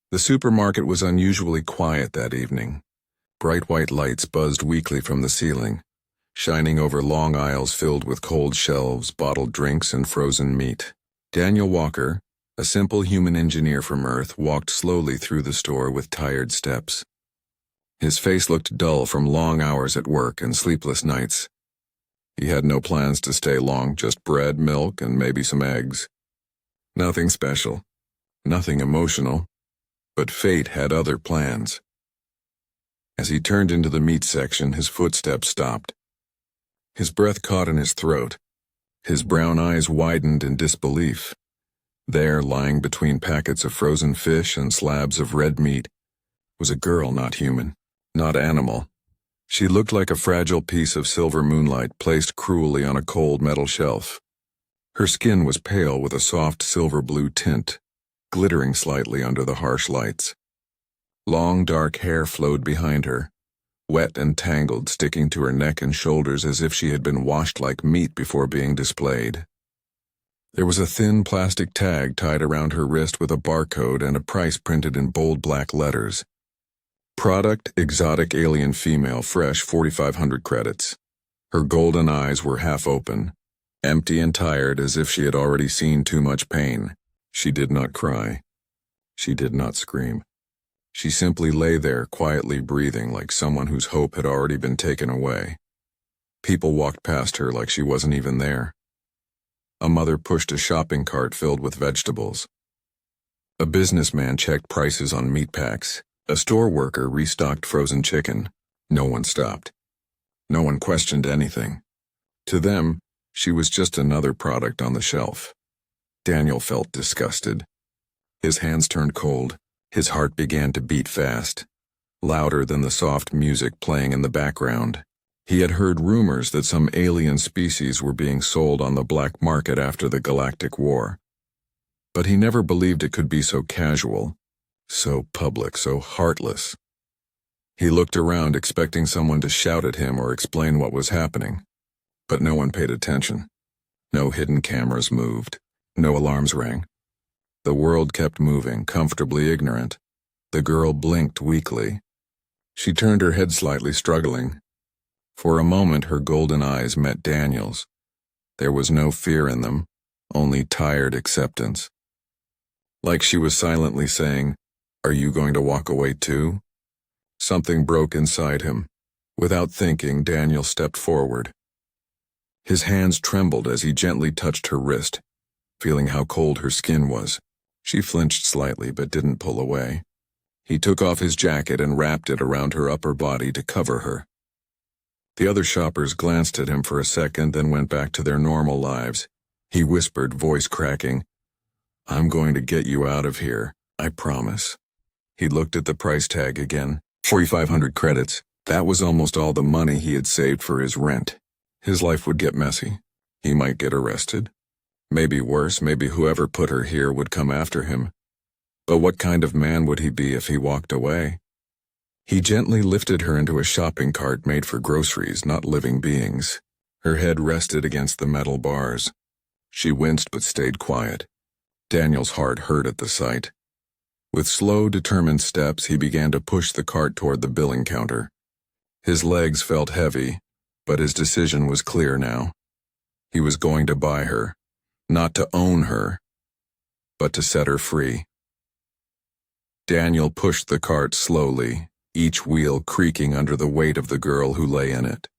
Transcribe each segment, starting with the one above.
The supermarket was unusually quiet that evening. Bright white lights buzzed weakly from the ceiling, shining over long aisles filled with cold shelves, bottled drinks, and frozen meat. Daniel Walker, a simple human engineer from Earth, walked slowly through the store with tired steps. His face looked dull from long hours at work and sleepless nights. He had no plans to stay long, just bread, milk, and maybe some eggs. Nothing special, nothing emotional, but fate had other plans. As he turned into the meat section, his footsteps stopped. His breath caught in his throat. His brown eyes widened in disbelief. There, lying between packets of frozen fish and slabs of red meat, was a girl not human, not animal. She looked like a fragile piece of silver moonlight placed cruelly on a cold metal shelf. Her skin was pale with a soft silver-blue tint, glittering slightly under the harsh lights. Long dark hair flowed behind her, wet and tangled, sticking to her neck and shoulders as if she had been washed like meat before being displayed. There was a thin plastic tag tied around her wrist with a barcode and a price printed in bold black letters. Product, exotic alien female, fresh, 4,500 credits. Her golden eyes were half open, empty and tired as if she had already seen too much pain. She did not cry. She did not scream. She simply lay there, quietly breathing like someone whose hope had already been taken away. People walked past her like she wasn't even there. A mother pushed a shopping cart filled with vegetables. A businessman checked prices on meat packs. A store worker restocked frozen chicken. No one stopped. No one questioned anything. To them, she was just another product on the shelf. Daniel felt disgusted. His hands turned cold. His heart began to beat fast, louder than the soft music playing in the background. He had heard rumors that some alien species were being sold on the black market after the Galactic War. But he never believed it could be so casual, so public, so heartless. He looked around expecting someone to shout at him or explain what was happening. But no one paid attention. No hidden cameras moved. No alarms rang. The world kept moving, comfortably ignorant. The girl blinked weakly. She turned her head slightly, struggling. For a moment, her golden eyes met Daniel's. There was no fear in them, only tired acceptance. Like she was silently saying, "Are you going to walk away too?" Something broke inside him. Without thinking, Daniel stepped forward. His hands trembled as he gently touched her wrist, feeling how cold her skin was. She flinched slightly but didn't pull away. He took off his jacket and wrapped it around her upper body to cover her. The other shoppers glanced at him for a second, then went back to their normal lives. He whispered, voice cracking, "I'm going to get you out of here, I promise." He looked at the price tag again. 4,500 credits. That was almost all the money he had saved for his rent. His life would get messy. He might get arrested. Maybe worse, maybe whoever put her here would come after him. But what kind of man would he be if he walked away? He gently lifted her into a shopping cart made for groceries, not living beings. Her head rested against the metal bars. She winced but stayed quiet. Daniel's heart hurt at the sight. With slow, determined steps, he began to push the cart toward the billing counter. His legs felt heavy, but his decision was clear now. He was going to buy her. Not to own her, but to set her free. Daniel pushed the cart slowly, each wheel creaking under the weight of the girl who lay in it.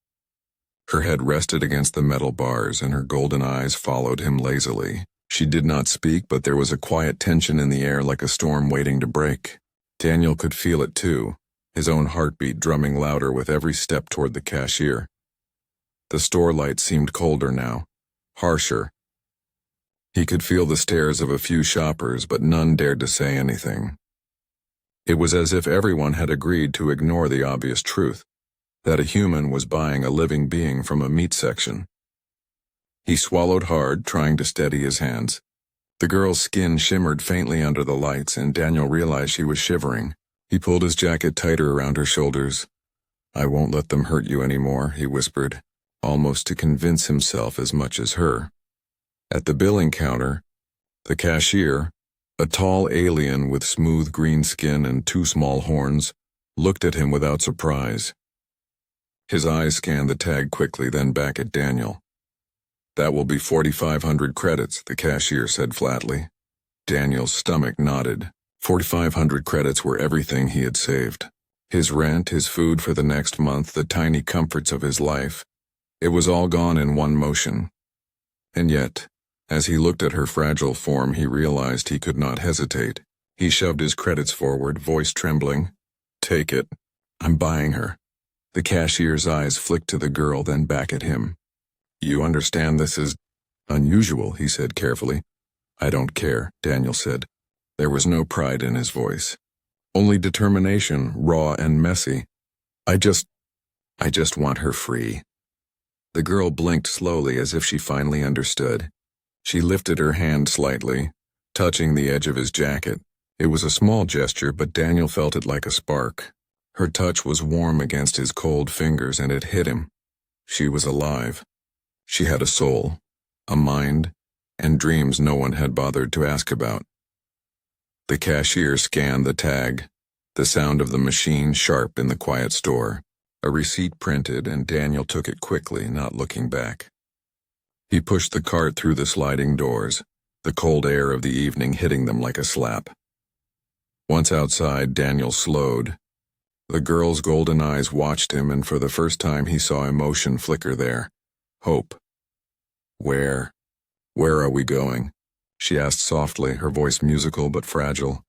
Her head rested against the metal bars, and her golden eyes followed him lazily. She did not speak, but there was a quiet tension in the air like a storm waiting to break. Daniel could feel it too, his own heartbeat drumming louder with every step toward the cashier. The store light seemed colder now, harsher. He could feel the stares of a few shoppers, but none dared to say anything. It was as if everyone had agreed to ignore the obvious truth, that a human was buying a living being from a meat section. He swallowed hard, trying to steady his hands. The girl's skin shimmered faintly under the lights, and Daniel realized she was shivering. He pulled his jacket tighter around her shoulders. "I won't let them hurt you anymore," he whispered, almost to convince himself as much as her. At the billing counter, the cashier, A tall alien with smooth green skin and two small horns looked at him without surprise. His eyes scanned the tag quickly, then back at Daniel. "That will be 4,500 credits," the cashier said flatly. Daniel's stomach nodded. 4,500 credits were everything he had saved. His rent, his food for the next month, the tiny comforts of his life. It was all gone in one motion. And yet, as he looked at her fragile form, he realized he could not hesitate. He shoved his credits forward, voice trembling. "Take it. I'm buying her." The cashier's eyes flicked to the girl, then back at him. "You understand this is unusual," he said carefully. "I don't care," Daniel said. There was no pride in his voice. Only determination, raw and messy. I just want her free." The girl blinked slowly as if she finally understood. She lifted her hand slightly, touching the edge of his jacket. It was a small gesture, but Daniel felt it like a spark. Her touch was warm against his cold fingers, and it hit him. She was alive. She had a soul, a mind, and dreams no one had bothered to ask about. The cashier scanned the tag, the sound of the machine sharp in the quiet store. A receipt printed, and Daniel took it quickly, not looking back. He pushed the cart through the sliding doors, the cold air of the evening hitting them like a slap. Once outside, Daniel slowed. The girl's golden eyes watched him, and for the first time he saw emotion flicker there. Hope. Where are we going?" she asked softly, her voice musical but fragile.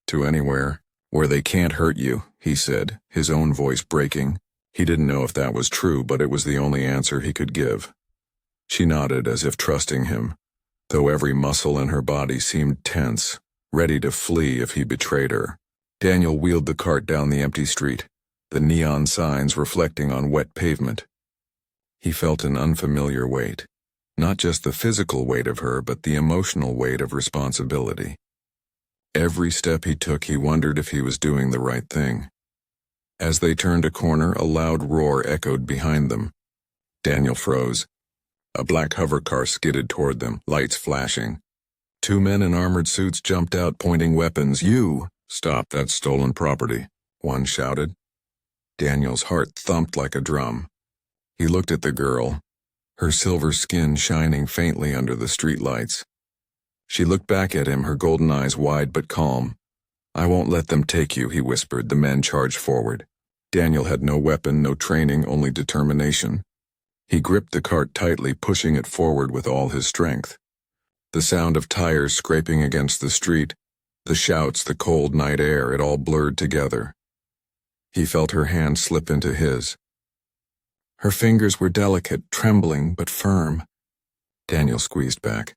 "To anywhere, where they can't hurt you," he said, his own voice breaking. He didn't know if that was true, but it was the only answer he could give. She nodded as if trusting him, though every muscle in her body seemed tense, ready to flee if he betrayed her. Daniel wheeled the cart down the empty street, the neon signs reflecting on wet pavement. He felt an unfamiliar weight. Not just the physical weight of her, but the emotional weight of responsibility. Every step he took, he wondered if he was doing the right thing. As they turned a corner, a loud roar echoed behind them. Daniel froze. A black hover car skidded toward them, lights flashing. Two men in armored suits jumped out, pointing weapons. "You! Stop, that's stolen property," one shouted. Daniel's heart thumped like a drum. He looked at the girl, her silver skin shining faintly under the streetlights. She looked back at him, her golden eyes wide but calm. "I won't let them take you," he whispered. The men charged forward. Daniel had no weapon, no training, only determination. He gripped the cart tightly, pushing it forward with all his strength. The sound of tires scraping against the street, the shouts, the cold night air, it all blurred together. He felt her hand slip into his. Her fingers were delicate, trembling, but firm. Daniel squeezed back.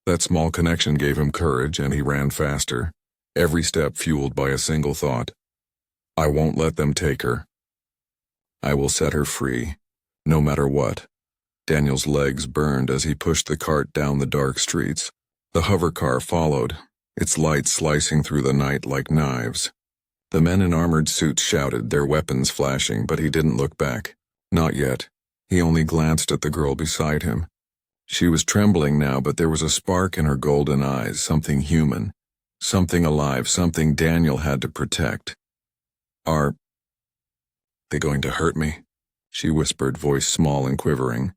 That small connection gave him courage, and he ran faster, every step fueled by a single thought. "I won't let them take her. I will set her free, no matter what." Daniel's legs burned as he pushed the cart down the dark streets. The hover car followed, its lights slicing through the night like knives. The men in armored suits shouted, their weapons flashing, but he didn't look back. Not yet. He only glanced at the girl beside him. She was trembling now, but there was a spark in her golden eyes, something human, something alive, something Daniel had to protect. "Are they going to hurt me?" she whispered, voice small and quivering.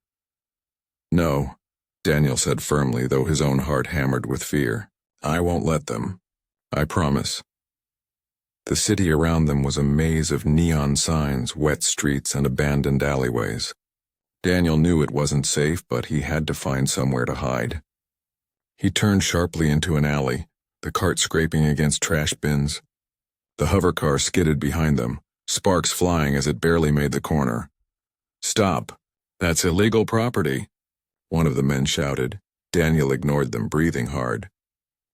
"No," Daniel said firmly, though his own heart hammered with fear. "I won't let them. I promise." The city around them was a maze of neon signs, wet streets, and abandoned alleyways. Daniel knew it wasn't safe, but he had to find somewhere to hide. He turned sharply into an alley, the cart scraping against trash bins. The hover car skidded behind them, sparks flying as it barely made the corner. "Stop! That's illegal property!" one of the men shouted. Daniel ignored them, breathing hard.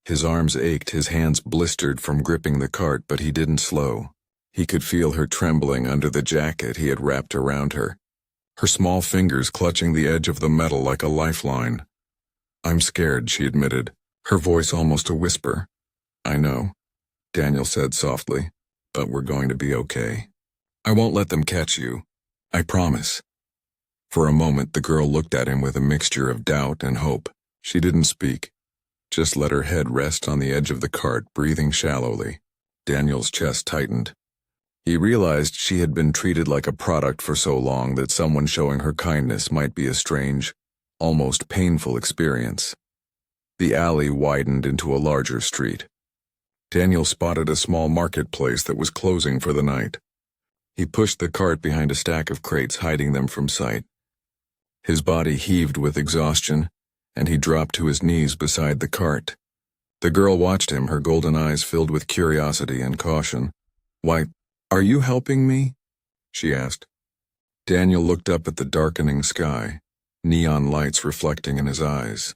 His arms ached, his hands blistered from gripping the cart, but he didn't slow. He could feel her trembling under the jacket he had wrapped around her, her small fingers clutching the edge of the metal like a lifeline. "I'm scared," she admitted, her voice almost a whisper. "I know," Daniel said softly, "but we're going to be okay. I won't let them catch you. I promise." For a moment, the girl looked at him with a mixture of doubt and hope. She didn't speak. Just let her head rest on the edge of the cart, breathing shallowly. Daniel's chest tightened. He realized she had been treated like a product for so long that someone showing her kindness might be a strange, almost painful experience. The alley widened into a larger street. Daniel spotted a small marketplace that was closing for the night. He pushed the cart behind a stack of crates, hiding them from sight. His body heaved with exhaustion, and he dropped to his knees beside the cart. The girl watched him, her golden eyes filled with curiosity and caution. "Why, are you helping me?" she asked. Daniel looked up at the darkening sky, neon lights reflecting in his eyes.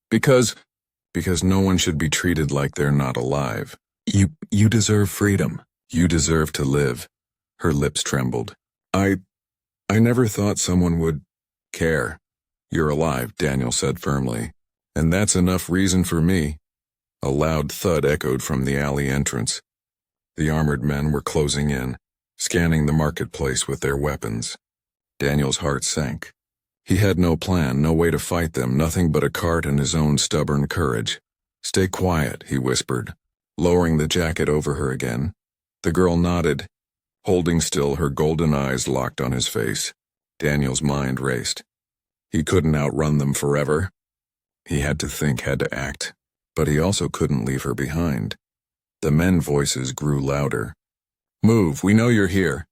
Because no one should be treated like they're not alive. You deserve freedom. You deserve to live." Her lips trembled. I never thought someone would care. "You're alive," Daniel said firmly. "And that's enough reason for me." A loud thud echoed from the alley entrance. The armored men were closing in, scanning the marketplace with their weapons. Daniel's heart sank. He had no plan, no way to fight them, nothing but a cart and his own stubborn courage. "Stay quiet," he whispered, lowering the jacket over her again. The girl nodded, holding still, her golden eyes locked on his face. Daniel's mind raced. He couldn't outrun them forever. He had to think, had to act. But he also couldn't leave her behind. The men's voices grew louder. "Move, we know you're here."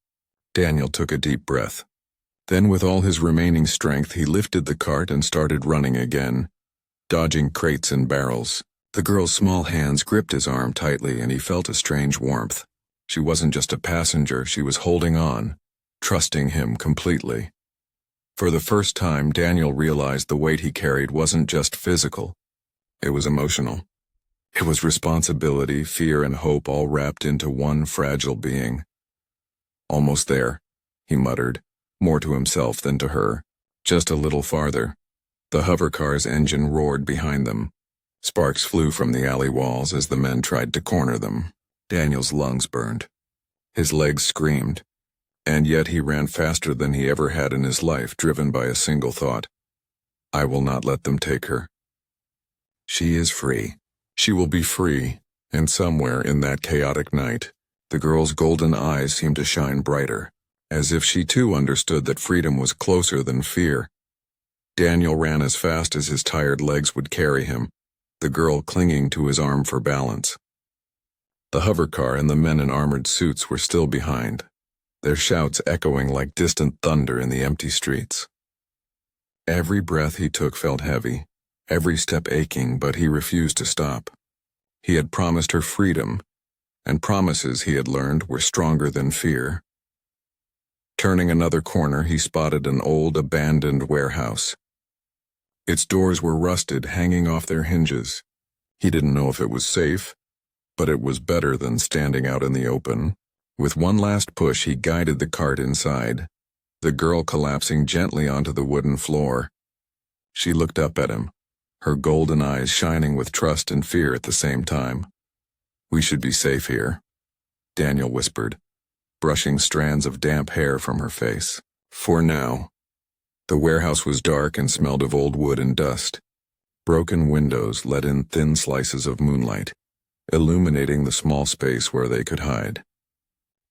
Daniel took a deep breath. Then with all his remaining strength, he lifted the cart and started running again, dodging crates and barrels. The girl's small hands gripped his arm tightly, and he felt a strange warmth. She wasn't just a passenger, she was holding on, trusting him completely. For the first time, Daniel realized the weight he carried wasn't just physical. It was emotional. It was responsibility, fear, and hope all wrapped into one fragile being. "Almost there," he muttered, more to himself than to her. Just a little farther. The hovercar's engine roared behind them. Sparks flew from the alley walls as the men tried to corner them. Daniel's lungs burned. His legs screamed. And yet he ran faster than he ever had in his life, driven by a single thought. "I will not let them take her. She is free. She will be free." And somewhere in that chaotic night, the girl's golden eyes seemed to shine brighter, as if she too understood that freedom was closer than fear. Daniel ran as fast as his tired legs would carry him, the girl clinging to his arm for balance. The hovercar and the men in armored suits were still behind, their shouts echoing like distant thunder in the empty streets. Every breath he took felt heavy, every step aching, but he refused to stop. He had promised her freedom, and promises, he had learned, were stronger than fear. Turning another corner, he spotted an old, abandoned warehouse. Its doors were rusted, hanging off their hinges. He didn't know if it was safe, but it was better than standing out in the open. With one last push, he guided the cart inside, the girl collapsing gently onto the wooden floor. She looked up at him, her golden eyes shining with trust and fear at the same time. "We should be safe here," Daniel whispered, brushing strands of damp hair from her face. "For now." The warehouse was dark and smelled of old wood and dust. Broken windows let in thin slices of moonlight, illuminating the small space where they could hide.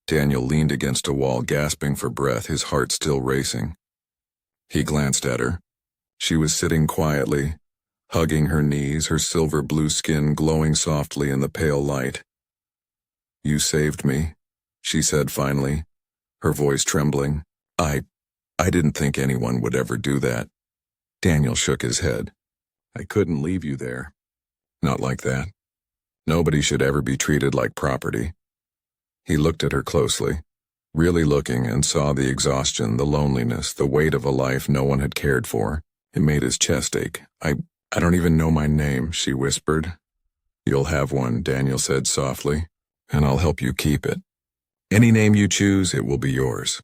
Daniel leaned against a wall, gasping for breath, his heart still racing. He glanced at her. She was sitting quietly, hugging her knees, her silver blue skin glowing softly in the pale light. "You saved me," she said finally, her voice trembling. I didn't think anyone would ever do that." Daniel shook his head. "I couldn't leave you there. Not like that. Nobody should ever be treated like property." He looked at her closely, really looking, and saw the exhaustion, the loneliness, the weight of a life no one had cared for. It made his chest ache. I don't even know my name," she whispered. "You'll have one," Daniel said softly, "and I'll help you keep it. Any name you choose, it will be yours.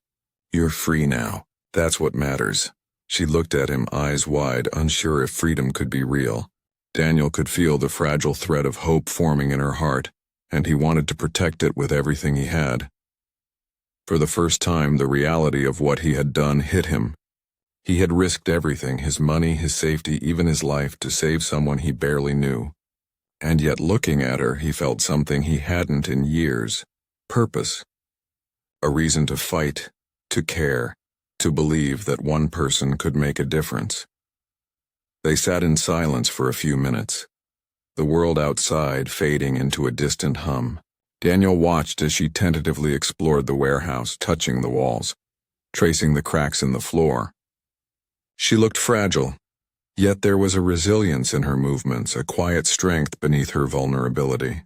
You're free now. That's what matters." She looked at him, eyes wide, unsure if freedom could be real. Daniel could feel the fragile thread of hope forming in her heart, and he wanted to protect it with everything he had. For the first time, the reality of what he had done hit him. He had risked everything, his money, his safety, even his life, to save someone he barely knew. And yet looking at her, he felt something he hadn't in years. Purpose. A reason to fight, to care, to believe that one person could make a difference. They sat in silence for a few minutes, the world outside fading into a distant hum. Daniel watched as she tentatively explored the warehouse, touching the walls, tracing the cracks in the floor. She looked fragile, yet there was a resilience in her movements, a quiet strength beneath her vulnerability.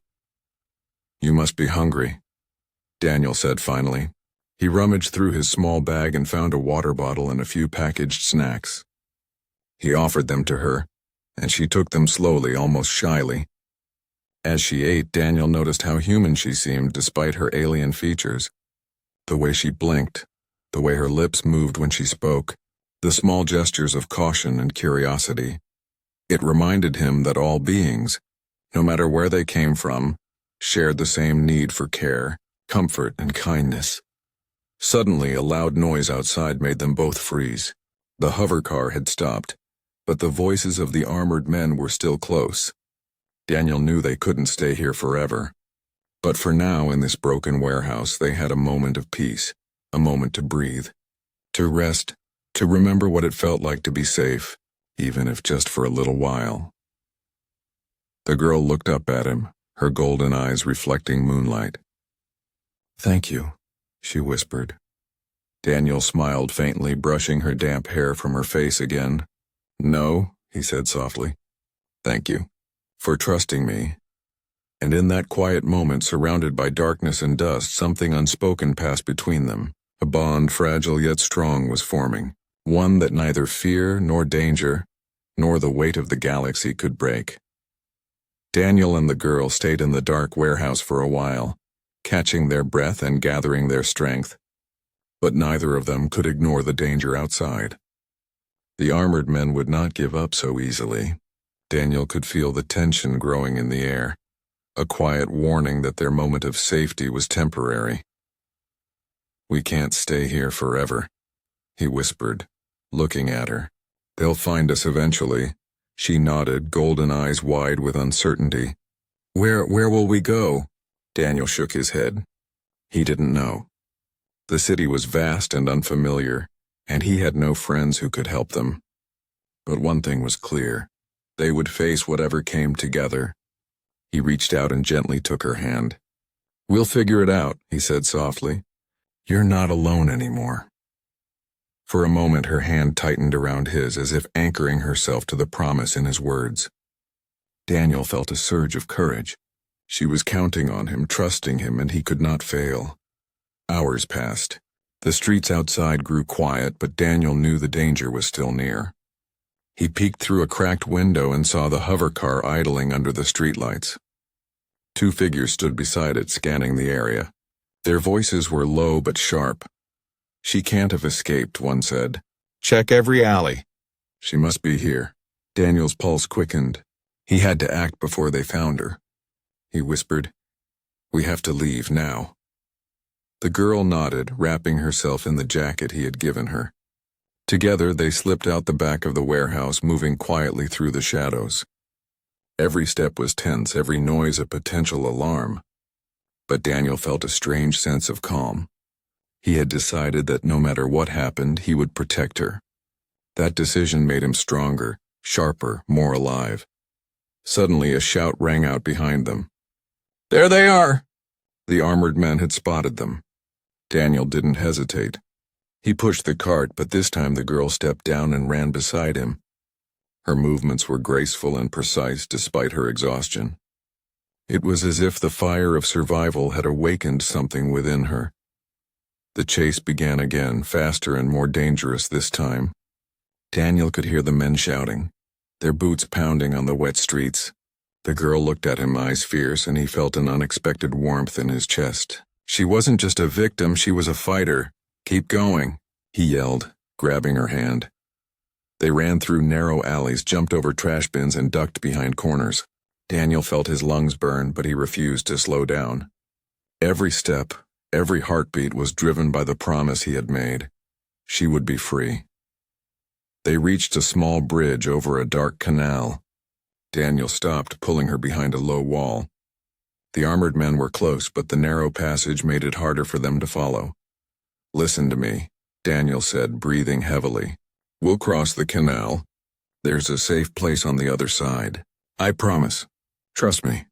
"You must be hungry," Daniel said finally. He rummaged through his small bag and found a water bottle and a few packaged snacks. He offered them to her, and she took them slowly, almost shyly. As she ate, Daniel noticed how human she seemed despite her alien features. The way she blinked, the way her lips moved when she spoke, the small gestures of caution and curiosity. It reminded him that all beings, no matter where they came from, shared the same need for care, comfort, and kindness. Suddenly, a loud noise outside made them both freeze. The hover car had stopped, but the voices of the armored men were still close. Daniel knew they couldn't stay here forever. But for now, in this broken warehouse, they had a moment of peace, a moment to breathe, to rest, to remember what it felt like to be safe, even if just for a little while. The girl looked up at him, her golden eyes reflecting moonlight. "Thank you," she whispered. Daniel smiled faintly, brushing her damp hair from her face again. "No," he said softly. "Thank you for trusting me." And in that quiet moment, surrounded by darkness and dust, something unspoken passed between them. A bond, fragile yet strong, was forming, one that neither fear nor danger, nor the weight of the galaxy could break. Daniel and the girl stayed in the dark warehouse for a while, catching their breath and gathering their strength. But neither of them could ignore the danger outside. The armored men would not give up so easily. Daniel could feel the tension growing in the air, a quiet warning that their moment of safety was temporary. "We can't stay here forever," he whispered, looking at her. "They'll find us eventually." She nodded, golden eyes wide with uncertainty. Where will we go?" Daniel shook his head. He didn't know. The city was vast and unfamiliar, and he had no friends who could help them. But one thing was clear. They would face whatever came together. He reached out and gently took her hand. "We'll figure it out," he said softly. "You're not alone anymore." For a moment her hand tightened around his, as if anchoring herself to the promise in his words. Daniel felt a surge of courage. She was counting on him, trusting him, and he could not fail. Hours passed. The streets outside grew quiet, but Daniel knew the danger was still near. He peeked through a cracked window and saw the hover car idling under the streetlights. Two figures stood beside it, scanning the area. Their voices were low but sharp. "She can't have escaped," one said. "Check every alley." "She must be here." Daniel's pulse quickened. He had to act before they found her. He whispered, "We have to leave now." The girl nodded, wrapping herself in the jacket he had given her. Together they slipped out the back of the warehouse, moving quietly through the shadows. Every step was tense, every noise a potential alarm. But Daniel felt a strange sense of calm. He had decided that no matter what happened, he would protect her. That decision made him stronger, sharper, more alive. Suddenly a shout rang out behind them. "There they are!" The armored men had spotted them. Daniel didn't hesitate. He pushed the cart, but this time the girl stepped down and ran beside him. Her movements were graceful and precise despite her exhaustion. It was as if the fire of survival had awakened something within her. The chase began again, faster and more dangerous this time. Daniel could hear the men shouting, their boots pounding on the wet streets. The girl looked at him, eyes fierce, and he felt an unexpected warmth in his chest. She wasn't just a victim, she was a fighter. "Keep going," he yelled, grabbing her hand. They ran through narrow alleys, jumped over trash bins, and ducked behind corners. Daniel felt his lungs burn, but he refused to slow down. Every step, every heartbeat was driven by the promise he had made. She would be free. They reached a small bridge over a dark canal. Daniel stopped, pulling her behind a low wall. The armored men were close, but the narrow passage made it harder for them to follow. "Listen to me," Daniel said, breathing heavily. "We'll cross the canal. There's a safe place on the other side. I promise. Trust me."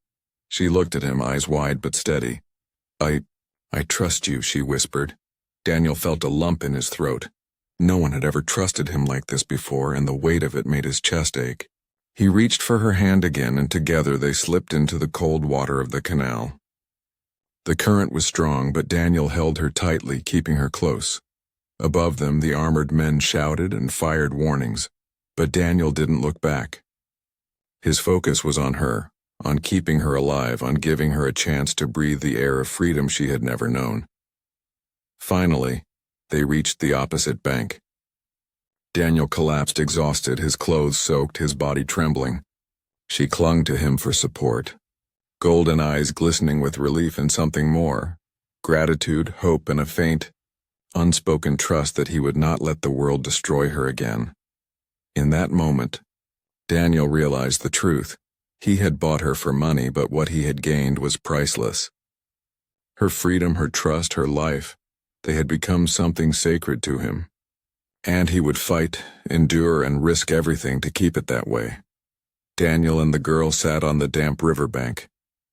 She looked at him, eyes wide but steady. I trust you," she whispered. Daniel felt a lump in his throat. No one had ever trusted him like this before, and the weight of it made his chest ache. He reached for her hand again, and together they slipped into the cold water of the canal. The current was strong, but Daniel held her tightly, keeping her close. Above them, the armored men shouted and fired warnings, but Daniel didn't look back. His focus was on her, on keeping her alive, on giving her a chance to breathe the air of freedom she had never known. Finally, they reached the opposite bank. Daniel collapsed exhausted, his clothes soaked, his body trembling. She clung to him for support, golden eyes glistening with relief and something more, gratitude, hope, and a faint, unspoken trust that he would not let the world destroy her again. In that moment, Daniel realized the truth. He had bought her for money, but what he had gained was priceless. Her freedom, her trust, her life, they had become something sacred to him. And he would fight, endure, and risk everything to keep it that way. Daniel and the girl sat on the damp riverbank,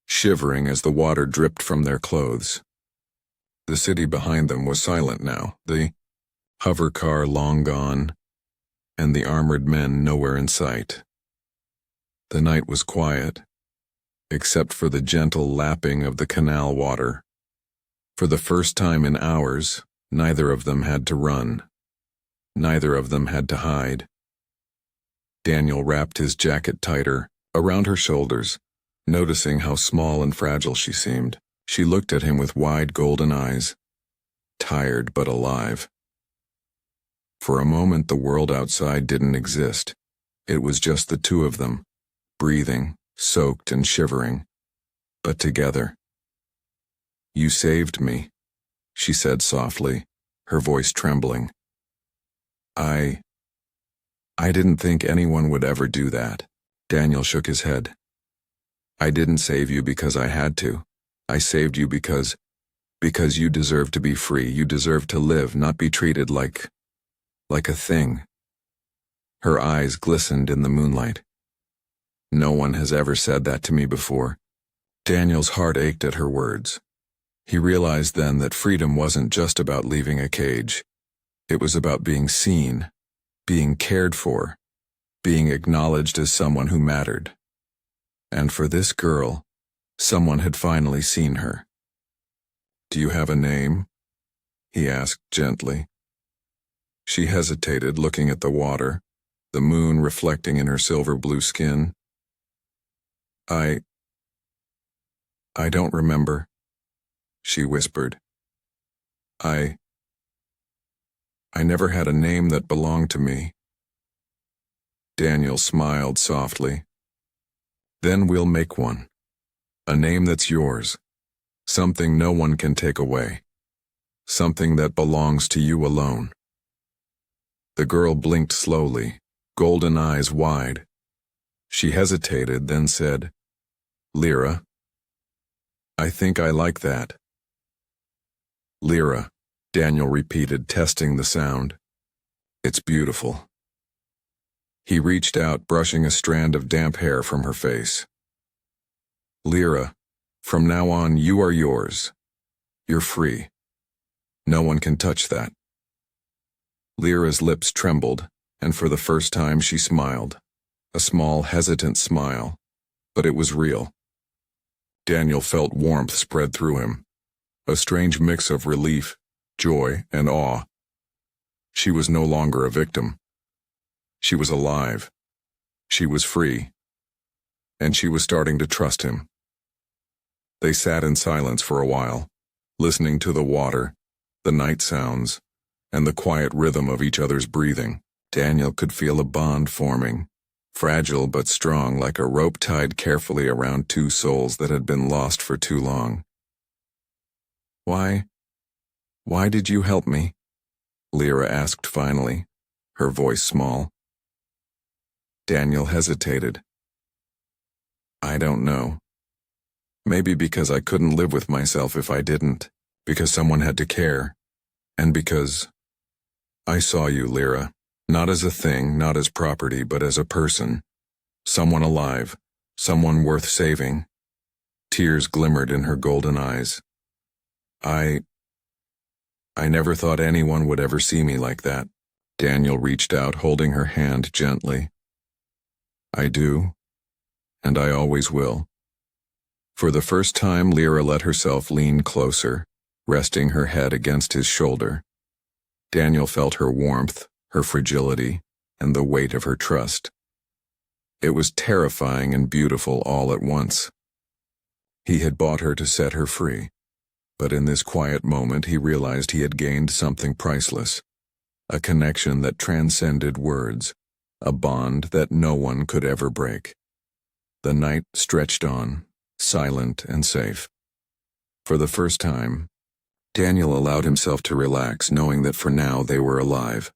shivering as the water dripped from their clothes. The city behind them was silent now, the hover car long gone, and the armored men nowhere in sight. The night was quiet, except for the gentle lapping of the canal water. For the first time in hours, neither of them had to run. Neither of them had to hide. Daniel wrapped his jacket tighter, around her shoulders, noticing how small and fragile she seemed. She looked at him with wide golden eyes, tired but alive. For a moment the world outside didn't exist. It was just the two of them, breathing, soaked and shivering, but together. "You saved me," she said softly, her voice trembling. I didn't think anyone would ever do that." Daniel shook his head. "I didn't save you because I had to. I saved you because you deserve to be free. You deserve to live, not be treated like a thing." Her eyes glistened in the moonlight. "No one has ever said that to me before." Daniel's heart ached at her words. He realized then that freedom wasn't just about leaving a cage. It was about being seen, being cared for, being acknowledged as someone who mattered. And for this girl, someone had finally seen her. "Do you have a name?" he asked gently. She hesitated, looking at the water, the moon reflecting in her silver blue skin. I don't remember," she whispered. I never had a name that belonged to me." Daniel smiled softly. "Then we'll make one. A name that's yours. Something no one can take away. Something that belongs to you alone." The girl blinked slowly, golden eyes wide. She hesitated, then said, "Lyra. I think I like that." "Lyra," Daniel repeated, testing the sound. "It's beautiful." He reached out, brushing a strand of damp hair from her face. "Lyra, from now on you are yours. You're free. No one can touch that." Lyra's lips trembled, and for the first time she smiled. A small, hesitant smile, but it was real. Daniel felt warmth spread through him, a strange mix of relief, joy, and awe. She was no longer a victim. She was alive. She was free. And she was starting to trust him. They sat in silence for a while, listening to the water, the night sounds, and the quiet rhythm of each other's breathing. Daniel could feel a bond forming, fragile but strong, like a rope tied carefully around two souls that had been lost for too long. Why did you help me?" Lyra asked finally, her voice small. Daniel hesitated. I don't know. Maybe because I couldn't live with myself if I didn't, because someone had to care, and because I saw you, Lyra, not as a thing, not as property, but as a person, someone alive, someone worth saving. Tears glimmered in her golden eyes. I never thought anyone would ever see me like that. Daniel reached out, holding her hand gently. I do, and I always will. For the first time, Lyra let herself lean closer, resting her head against his shoulder. Daniel felt her warmth, her fragility, and the weight of her trust. It was terrifying and beautiful all at once. He had bought her to set her free, but in this quiet moment he realized he had gained something priceless, a connection that transcended words, a bond that no one could ever break. The night stretched on, silent and safe. For the first time, Daniel allowed himself to relax, knowing that for now they were alive.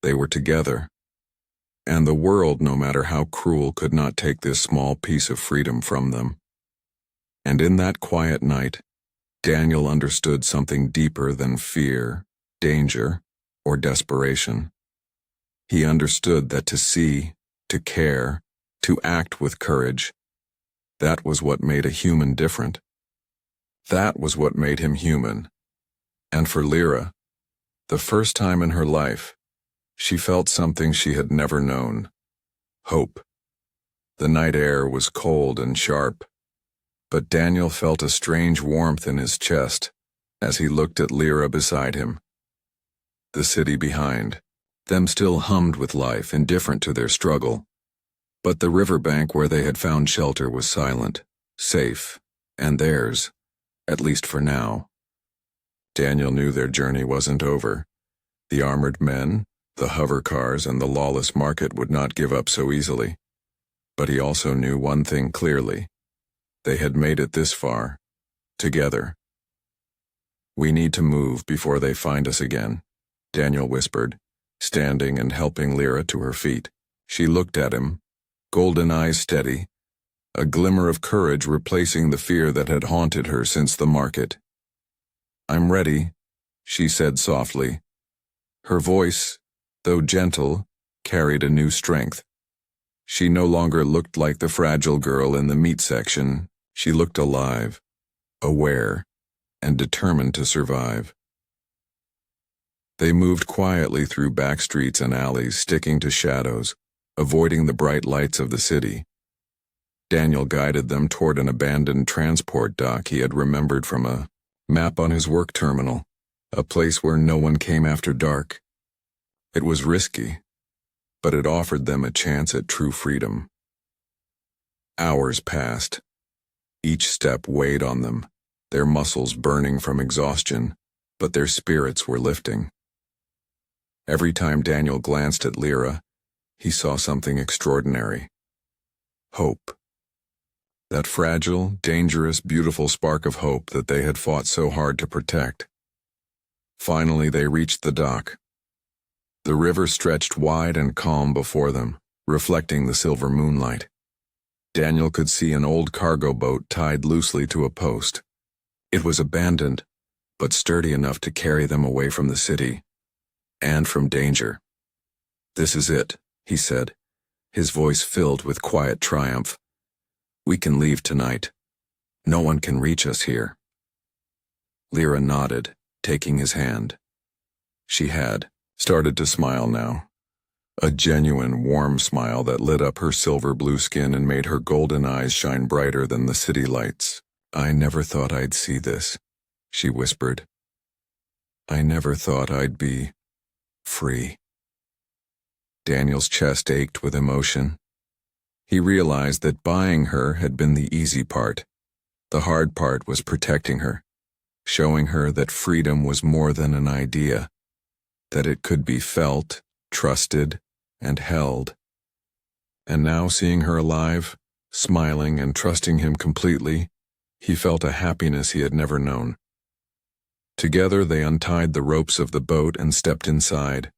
They were together, and the world, no matter how cruel, could not take this small piece of freedom from them. And in that quiet night, Daniel understood something deeper than fear, danger, or desperation. He understood that to see, to care, to act with courage, that was what made a human different. That was what made him human. And for Lyra, the first time in her life, she felt something she had never known: hope. The night air was cold and sharp, but Daniel felt a strange warmth in his chest as he looked at Lyra beside him. The city behind them still hummed with life, indifferent to their struggle. But the riverbank where they had found shelter was silent, safe, and theirs, at least for now. Daniel knew their journey wasn't over. The armored men, the hover cars, and the lawless market would not give up so easily. But he also knew one thing clearly. They had made it this far, together. We need to move before they find us again, Daniel whispered, standing and helping Lyra to her feet. She looked at him, golden eyes steady, a glimmer of courage replacing the fear that had haunted her since the market. I'm ready, she said softly. Her voice, though gentle, carried a new strength. She no longer looked like the fragile girl in the meat section. She looked alive, aware, and determined to survive. They moved quietly through back streets and alleys, sticking to shadows, avoiding the bright lights of the city. Daniel guided them toward an abandoned transport dock he had remembered from a map on his work terminal, a place where no one came after dark. It was risky, but it offered them a chance at true freedom. Hours passed. Each step weighed on them, their muscles burning from exhaustion, but their spirits were lifting. Every time Daniel glanced at Lyra, he saw something extraordinary. Hope. That fragile, dangerous, beautiful spark of hope that they had fought so hard to protect. Finally, they reached the dock. The river stretched wide and calm before them, reflecting the silver moonlight. Daniel could see an old cargo boat tied loosely to a post. It was abandoned, but sturdy enough to carry them away from the city, and from danger. This is it, he said, his voice filled with quiet triumph. We can leave tonight. No one can reach us here. Lyra nodded, taking his hand. She had started to smile now. A genuine, warm smile that lit up her silver blue skin and made her golden eyes shine brighter than the city lights. I never thought I'd see this, she whispered. I never thought I'd be free. Daniel's chest ached with emotion. He realized that buying her had been the easy part. The hard part was protecting her, showing her that freedom was more than an idea, that it could be felt, trusted, and held. And now, seeing her alive, smiling and trusting him completely, he felt a happiness he had never known. Together they untied the ropes of the boat and stepped inside.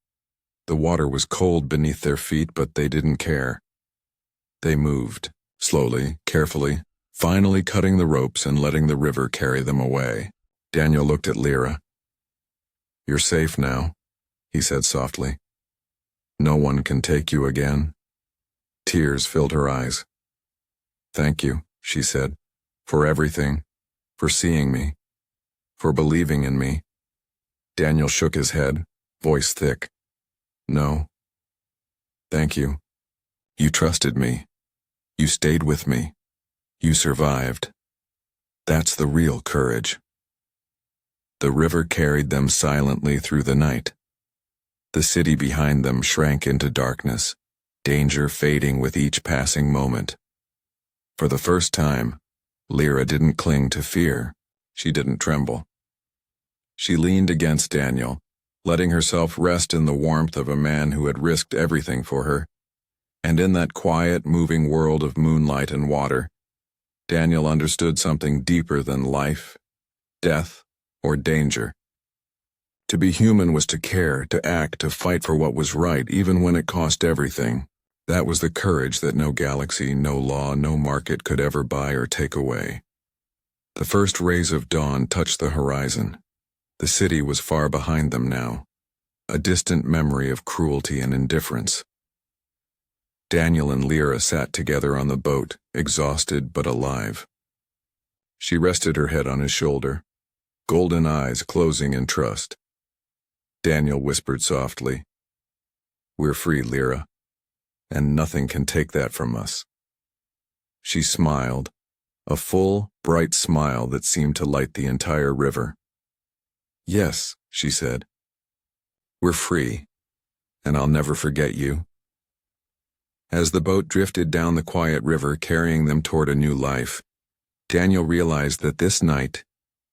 The water was cold beneath their feet, but they didn't care. They moved, slowly, carefully, finally cutting the ropes and letting the river carry them away. Daniel looked at Lyra. "You're safe now," he said softly. "No one can take you again." Tears filled her eyes. "Thank you," she said, "for everything, for seeing me, for believing in me." Daniel shook his head, voice thick. "No. Thank you. You trusted me. You stayed with me. You survived. That's the real courage." The river carried them silently through the night. The city behind them shrank into darkness, danger fading with each passing moment. For the first time, Lyra didn't cling to fear. She didn't tremble. She leaned against Daniel, letting herself rest in the warmth of a man who had risked everything for her. And in that quiet, moving world of moonlight and water, Daniel understood something deeper than life, death, or danger. To be human was to care, to act, to fight for what was right, even when it cost everything. That was the courage that no galaxy, no law, no market could ever buy or take away. The first rays of dawn touched the horizon. The city was far behind them now, a distant memory of cruelty and indifference. Daniel and Lyra sat together on the boat, exhausted but alive. She rested her head on his shoulder, golden eyes closing in trust. Daniel whispered softly, "We're free, Lyra, and nothing can take that from us." She smiled, a full, bright smile that seemed to light the entire river. "Yes," she said, "we're free, and I'll never forget you." As the boat drifted down the quiet river carrying them toward a new life, Daniel realized that this night,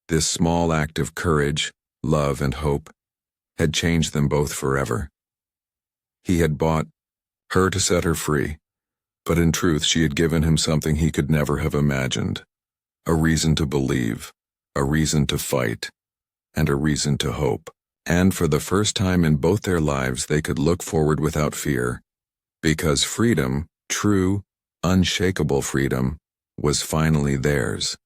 this small act of courage, love, and hope, had changed them both forever. He had bought her to set her free, but in truth she had given him something he could never have imagined, a reason to believe, a reason to fight, and a reason to hope. And for the first time in both their lives they could look forward without fear, because freedom, true, unshakable freedom, was finally theirs.